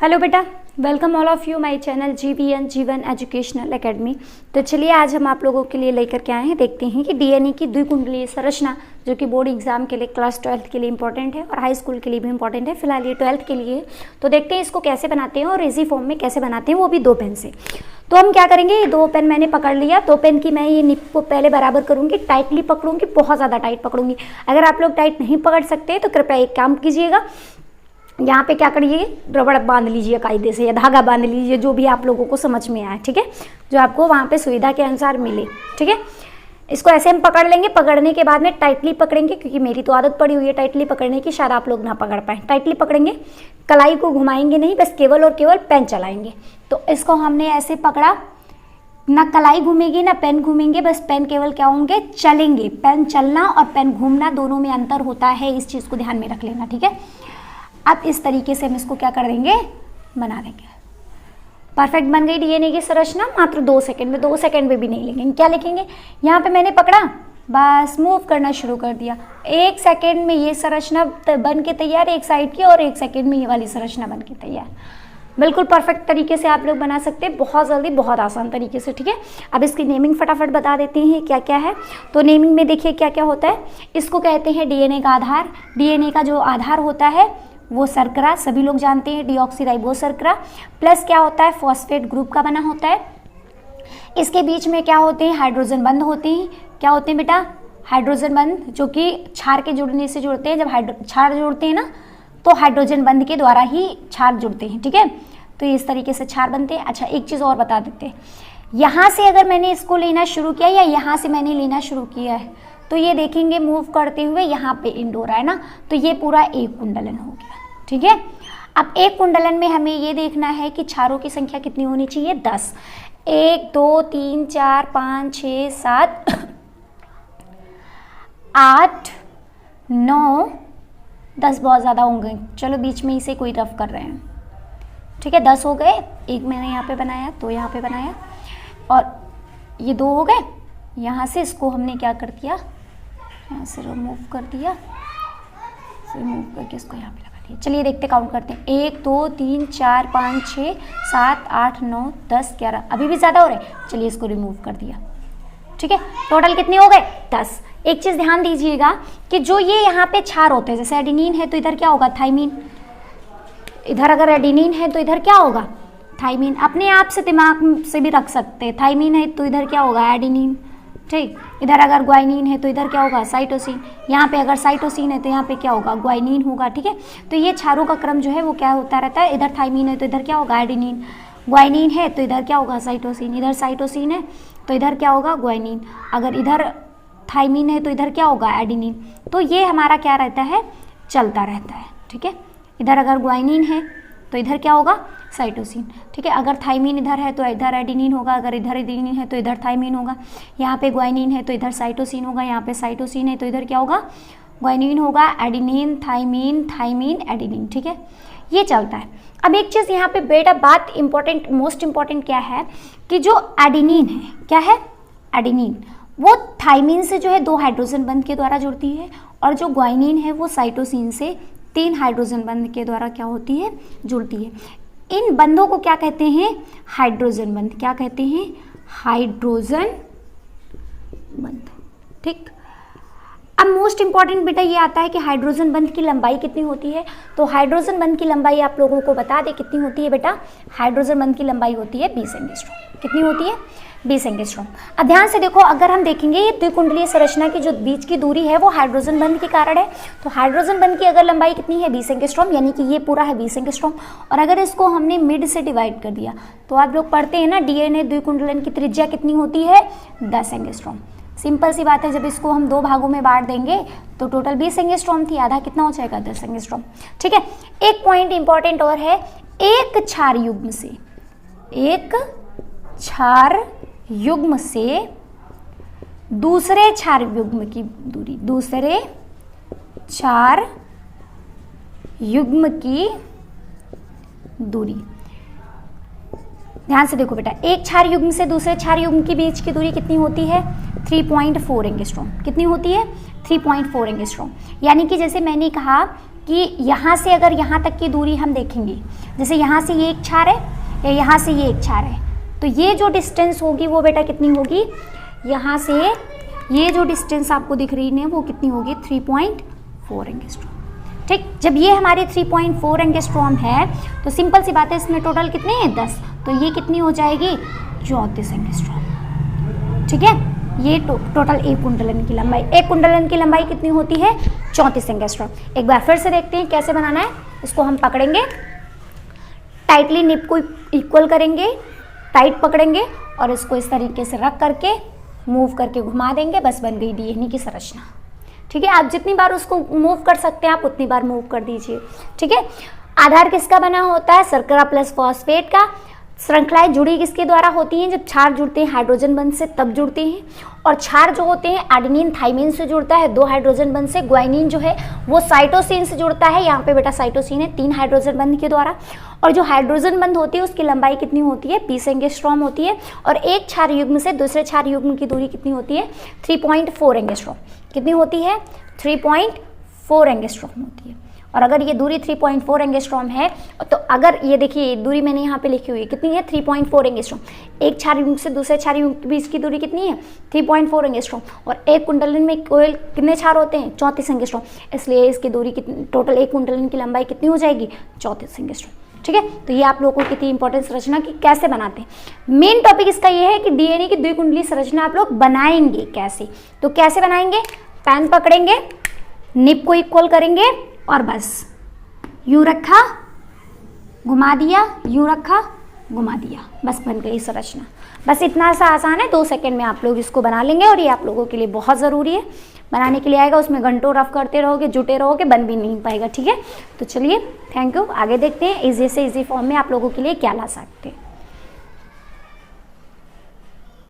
Hello बेटा, welcome all of you my channel GVN Jeevan educational academy. तो चलिए आज हम आप लोगों के लिए लेकर के आए हैं, देखते हैं कि डीएनए की द्विकुंडलीय संरचना जो कि बोर्ड एग्जाम के लिए क्लास 12 के लिए इंपॉर्टेंट है और हाई स्कूल के लिए भी इंपॉर्टेंट है। फिलहाल ये 12th के लिए, तो देखते हैं इसको कैसे बनाते हैं और इजी फॉर्म में कैसे बनाते हैं, वो भी 2 पेन से। तो हम क्या करेंगे, ये 2 पेन मैंने पकड़ लिया। 2 पेन की मैं ये निप को पहले बराबर करूँगी, टाइटली पकड़ूंगी, बहुत ज़्यादा टाइट पकड़ूंगी। अगर आप लोग टाइट नहीं पकड़ सकते तो कृपया एक काम कीजिएगा, यहाँ पे क्या करिए, रबड़ बांध लीजिए कायदे से या धागा बांध लीजिए, जो भी आप लोगों को समझ में आए, ठीक है, जो आपको वहाँ पे सुविधा के अनुसार मिले, ठीक है। इसको ऐसे हम पकड़ लेंगे, पकड़ने के बाद में टाइटली पकड़ेंगे, क्योंकि मेरी तो आदत पड़ी हुई है टाइटली पकड़ने की, शायद आप लोग ना पकड़ पाए। टाइटली पकड़ेंगे, कलाई को घुमाएंगे नहीं, बस केवल और केवल पेन चलाएंगे। तो इसको हमने ऐसे पकड़ा, ना कलाई घूमेगी ना पेन घूमेंगे, बस पेन केवल क्या होंगे, चलेंगे। पेन चलना और पेन घूमना दोनों में अंतर होता है, इस चीज़ को ध्यान में रख लेना, ठीक है। अब इस तरीके से हम इसको क्या कर देंगे, बना देंगे। परफेक्ट बन गई डीएनए की संरचना मात्र 2 सेकंड में। 2 सेकंड में भी नहीं लिखेंगे, क्या लिखेंगे, यहाँ पे मैंने पकड़ा, बस मूव करना शुरू कर दिया। 1 सेकंड में ये संरचना बन के तैयार, एक साइड की, और 1 सेकंड में ये वाली संरचना बन के तैयार। बिल्कुल परफेक्ट तरीके से आप लोग बना सकते हैं, बहुत जल्दी, बहुत आसान तरीके से, ठीक है। अब इसकी नेमिंग फटाफट बता देते हैं क्या क्या है। तो नेमिंग में देखिए क्या क्या होता है। इसको कहते हैं डीएनए का आधार। डीएनए का जो आधार होता है वो शर्करा, सभी लोग जानते हैं, डीऑक्सीराइबोस शर्करा, प्लस क्या होता है, फॉस्फेट ग्रुप का बना होता है। इसके बीच में क्या होते हैं, हाइड्रोजन बंध होते हैं। क्या होते हैं बेटा, हाइड्रोजन बंध, जो कि क्षार के जुड़ने से जुड़ते हैं। जब क्षार जुड़ते हैं ना, तो हाइड्रोजन बंध के द्वारा ही क्षार जुड़ते हैं, ठीक है। तो इस तरीके से क्षार बनते हैं। अच्छा, एक चीज़ और बता देते हैं, यहाँ से अगर मैंने इसको लेना शुरू किया या यहाँ से मैंने लेना शुरू किया है, तो ये देखेंगे मूव करते हुए यहाँ पे एंड हो रहा है ना, तो ये पूरा एक कुंडलन हो गया, ठीक है। अब एक कुंडलन में हमें ये देखना है कि क्षारों की संख्या कितनी होनी चाहिए, 10। 1 2 3 4 5 6 7 8 9 10 बहुत ज़्यादा होंगे, चलो बीच में इसे कोई रफ कर रहे हैं, ठीक है। 10 हो गए, एक मैंने यहाँ पे बनाया, 2 यहाँ पे बनाया, और ये 2 हो गए। यहाँ से इसको हमने क्या कर दिया, यहाँ से रिमूव कर दिया, रिमूव करके इसको यहाँ पे लगा दिया। चलिए देखते, काउंट करते हैं। 1 2 3 4 5 6 7 8 9 10 11, अभी भी ज़्यादा हो रहे हैं, चलिए इसको रिमूव कर दिया, ठीक है। टोटल कितने हो गए, 10। एक चीज़ ध्यान दीजिएगा कि जो ये यहाँ पे क्षार होते हैं, जैसे एडेनिन है तो इधर क्या होगा, थाइमीन। इधर अगर एडेनिन है तो इधर क्या होगा, थाइमीन। अपने आप से दिमाग से भी रख सकते हैं, थाइमीन है तो इधर क्या होगा, एडेनिन, ठीक। इधर अगर ग्वाइनिन है तो इधर क्या होगा, साइटोसिन। यहाँ पे अगर साइटोसिन है तो यहाँ पे क्या होगा, ग्वाइनिन होगा, ठीक है। तो ये क्षारों का क्रम जो है वो क्या होता रहता है, इधर थाइमीन है तो इधर क्या होगा, एडेनिन। ग्वाइनिन है तो इधर क्या होगा, साइटोसिन। इधर साइटोसिन है तो इधर क्या होगा, ग्वाइनिन। अगर इधर थाइमीन है तो इधर क्या होगा, एडेनिन। तो ये हमारा क्या रहता है, चलता रहता है, ठीक है। इधर अगर ग्वाइनिन है तो इधर क्या होगा, साइटोसिन, ठीक है। अगर थाइमीन इधर है तो इधर एडेनिन होगा, अगर इधर एडेनिन है तो इधर थाइमीन होगा। यहाँ पे ग्वाइनिन है तो इधर साइटोसिन होगा, यहाँ पे साइटोसिन है तो इधर क्या होगा, ग्वाइनिन होगा। एडेनिन, थाइमीन, थाइमीन, एडेनिन, ठीक है, ये चलता है। अब एक चीज़ यहाँ पे बेटा बात इंपॉर्टेंट, मोस्ट इंपॉर्टेंट क्या है कि जो एडेनिन है, क्या है, एडेनिन, वो थाइमीन से जो है 2 हाइड्रोजन बंध के द्वारा जुड़ती है, और जो ग्वाइनिन है वो साइटोसिन से 3 हाइड्रोजन बंध के द्वारा क्या होती है, जुड़ती है। इन बंधों को क्या कहते हैं, हाइड्रोजन बंध। क्या कहते हैं, हाइड्रोजन बंध, ठीक। अब मोस्ट इंपॉर्टेंट बेटा ये आता है कि हाइड्रोजन बंध की लंबाई कितनी होती है। तो हाइड्रोजन बंध की लंबाई आप लोगों को बता दें कितनी होती है बेटा, हाइड्रोजन बंध की लंबाई होती है 20 एंगस्ट्रॉम। कितनी होती है, 20 एंगस्ट्रॉम। अब ध्यान से देखो, अगर हम देखेंगे ये द्विकुंडलीय संरचना की जो बीच की दूरी है वो हाइड्रोजन बंध के कारण है। तो हाइड्रोजन बंध की अगर लंबाई कितनी है, 20 एंगस्ट्रॉम, यानी कि ये पूरा है 20 एंगस्ट्रॉम। और अगर इसको हमने मिड से डिवाइड कर दिया, तो आप लोग पढ़ते हैं ना, डीएनए द्विकुंडलन की त्रिज्या कितनी होती है, 10 एंगस्ट्रॉम। सिंपल सी बात है, जब इसको हम 2 भागों में बांट देंगे तो टोटल 20 एंगस्ट्रॉम थी, आधा कितना हो जाएगा, 10 एंगस्ट्रॉम, ठीक है। एक पॉइंट इंपॉर्टेंट और है, एक क्षार युग्म से, एक क्षार युग्म से दूसरे क्षार युग्म की दूरी, दूसरे क्षार युग्म की दूरी, ध्यान से देखो बेटा, एक क्षार युग्म से दूसरे क्षार युग्म के बीच की दूरी कितनी होती है, 3.4 एंगस्ट्रॉम। कितनी होती है, 3.4 एंगस्ट्रॉम। यानी कि जैसे मैंने कहा कि यहाँ से अगर यहाँ तक की दूरी हम देखेंगे, जैसे यहाँ से ये एक क्षार है या यहाँ से ये एक क्षार है, तो ये जो डिस्टेंस होगी वो बेटा कितनी होगी, यहाँ से ये जो डिस्टेंस आपको दिख रही है वो कितनी होगी, 3.4 एंगस्ट्रॉम। ठीक, जब ये हमारी 3.4 एंगस्ट्रॉम है तो सिंपल सी बात है, इसमें टोटल कितने हैं 10, तो ये कितनी हो जाएगी 34 एंगस्ट्रॉम। ठीक है, ये टोटल एक कुंडलन की लंबाई, एक कुंडलन की लंबाई कितनी होती है 34 एंगस्ट्रॉम। एक बार फिर से देखते हैं कैसे बनाना है। इसको हम पकड़ेंगे, टाइटली निप को इक्वल करेंगे, टाइट पकड़ेंगे और इसको इस तरीके से रख करके मूव करके घुमा देंगे, बस बन गई डीएनए की संरचना। ठीक है, आप जितनी बार उसको मूव कर सकते हैं आप उतनी बार मूव कर दीजिए। ठीक है, आधार किसका बना होता है, शर्करा प्लस फॉस्फेट का। श्रृंखलाएं जुड़ी किसके द्वारा होती हैं, जब क्षार जुड़ते हैं हाइड्रोजन बंध से तब जुड़ते हैं, और क्षार जो होते हैं एडेनिन थाइमिन से जुड़ता है 2 हाइड्रोजन बंध से, ग्वाइनिन जो है वो साइटोसिन से जुड़ता है, यहाँ पे बेटा साइटोसिन है 3 हाइड्रोजन बंध के द्वारा। और जो हाइड्रोजन बंध होती है उसकी लंबाई कितनी होती है 20 एंगस्ट्रॉम होती है, और एक क्षार युग्म से दूसरे क्षार युग्म की दूरी कितनी होती है 3.4 एंगस्ट्रॉम। कितनी होती है 3.4 एंगस्ट्रॉम होती है। और अगर ये दूरी 3.4 एंगस्ट्रॉम है तो अगर ये देखिए दूरी मैंने यहाँ पे लिखी हुई है कितनी है 3.4 एंगस्ट्रॉम। एक क्षार युग्म से दूसरे क्षार युग्म के बीच की दूरी कितनी है 3.4 एंगस्ट्रॉम, और एक कुंडलन में कोयल कितने क्षार होते हैं 34 एंगस्ट्रॉम, इसलिए इसकी दूरी कितनी, टोटल एक कुंडलन की लंबाई कितनी हो जाएगी 34 एंगस्ट्रॉम। ठीक है, तो ये आप लोगों को कितनी इंपॉर्टेंट संरचना की कैसे बनाते हैं। मेन टॉपिक इसका ये है कि डीएनए की द्विकुंडलीय संरचना आप लोग बनाएंगे कैसे, तो कैसे बनाएंगे, पेन पकड़ेंगे, निप को इक्वल करेंगे और बस यूं रखा घुमा दिया, यूं रखा घुमा दिया, बस बन गई संरचना। बस इतना सा आसान है, 2 सेकंड में आप लोग इसको बना लेंगे और ये आप लोगों के लिए बहुत ज़रूरी है। बनाने के लिए आएगा, उसमें घंटों रफ करते रहोगे, जुटे रहोगे, बन भी नहीं पाएगा। ठीक है, तो चलिए थैंक यू, आगे देखते हैं इजी से इजी फॉर्म में आप लोगों के लिए क्या ला सकते हैं।